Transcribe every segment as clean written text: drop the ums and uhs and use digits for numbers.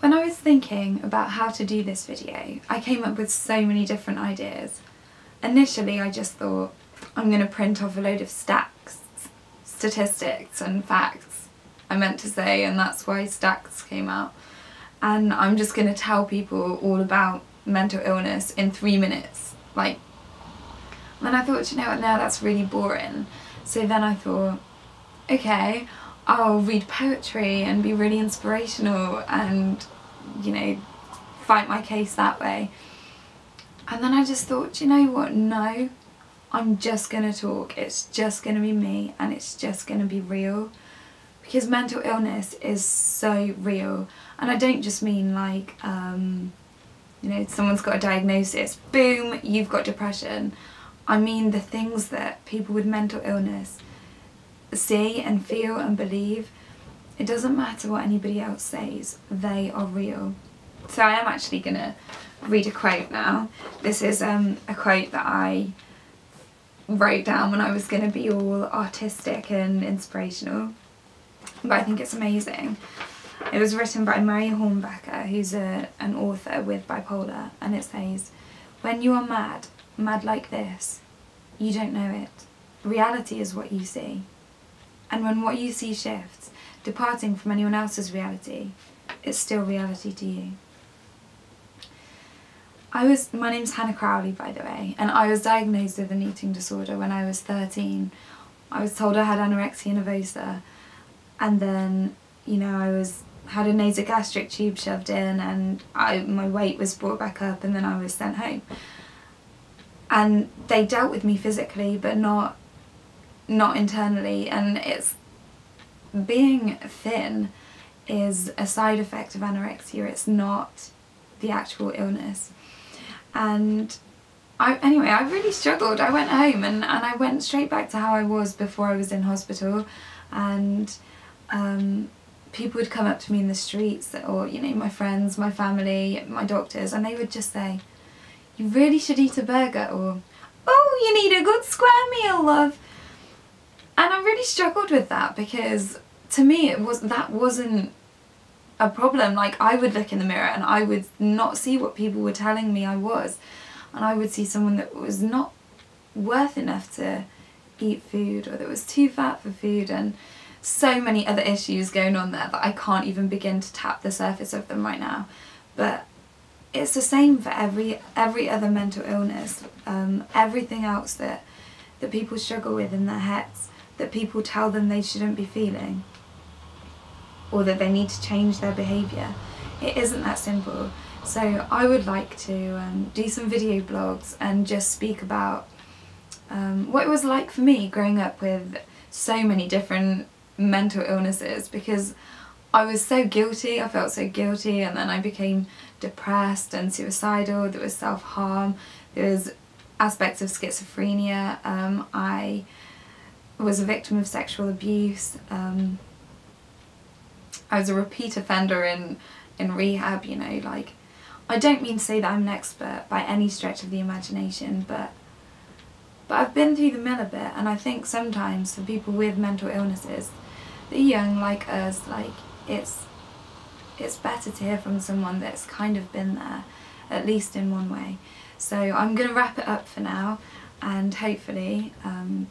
When I was thinking about how to do this video, I came up with so many different ideas. Initially I just thought, I'm going to print off a load of statistics and facts, I meant to say, and that's why stacks came out. And I'm just going to tell people all about mental illness in 3 minutes. Like, and I thought, you know what, no, that's really boring. So then I thought, okay, I'll read poetry and be really inspirational and, you know, fight my case that way. And then I just thought, you know what, no, I'm just going to talk. It's just going to be me and it's just going to be real. Because mental illness is so real. And I don't just mean like, you know, someone's got a diagnosis, boom, you've got depression. I mean the things that people with mental illness see and feel and believe. It doesn't matter what anybody else says, they are real. So I am actually going to read a quote now. This is a quote that I wrote down when I was going to be all artistic and inspirational, but I think it's amazing. It was written by Mary Hornbecker, who's an author with bipolar, and it says, "When you are mad, mad like this, you don't know it. Reality is what you see. And when what you see shifts, departing from anyone else's reality, it's still reality to you." My name's Hannah Crowley, by the way, and I was diagnosed with an eating disorder when I was 13. I was told I had anorexia nervosa, and then, you know, I had a nasogastric tube shoved in, and my weight was brought back up, and then I was sent home. And they dealt with me physically, but not internally, and it's being thin is a side effect of anorexia. It's not the actual illness. And anyway, I really struggled. I went home and I went straight back to how I was before I was in hospital, and people would come up to me in the streets, or, you know, my friends, my family, my doctors, and they would just say, "You really should eat a burger," or, "Oh, you need a good square meal, love." And I really struggled with that, because to me that wasn't a problem. Like, I would look in the mirror and I would not see what people were telling me I was, and I would see someone that was not worth enough to eat food, or that was too fat for food, and so many other issues going on there that I can't even begin to tap the surface of them right now. But it's the same for every other mental illness, everything else that people struggle with in their heads, that people tell them they shouldn't be feeling, or that they need to change their behaviour. It isn't that simple. So I would like to do some video blogs and just speak about what it was like for me growing up with so many different mental illnesses, because I was so guilty, I felt so guilty, and then I became depressed and suicidal. There was self-harm, there was aspects of schizophrenia, I was a victim of sexual abuse, I was a repeat offender in rehab, you know. Like, I don't mean to say that I'm an expert by any stretch of the imagination, but I've been through the mill a bit, and I think sometimes for people with mental illnesses, the young like us, like, it's better to hear from someone that's kind of been there, at least in one way. So I'm going to wrap it up for now, and hopefully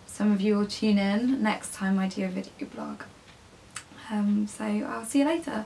some of you will tune in next time I do a video blog. So I'll see you later.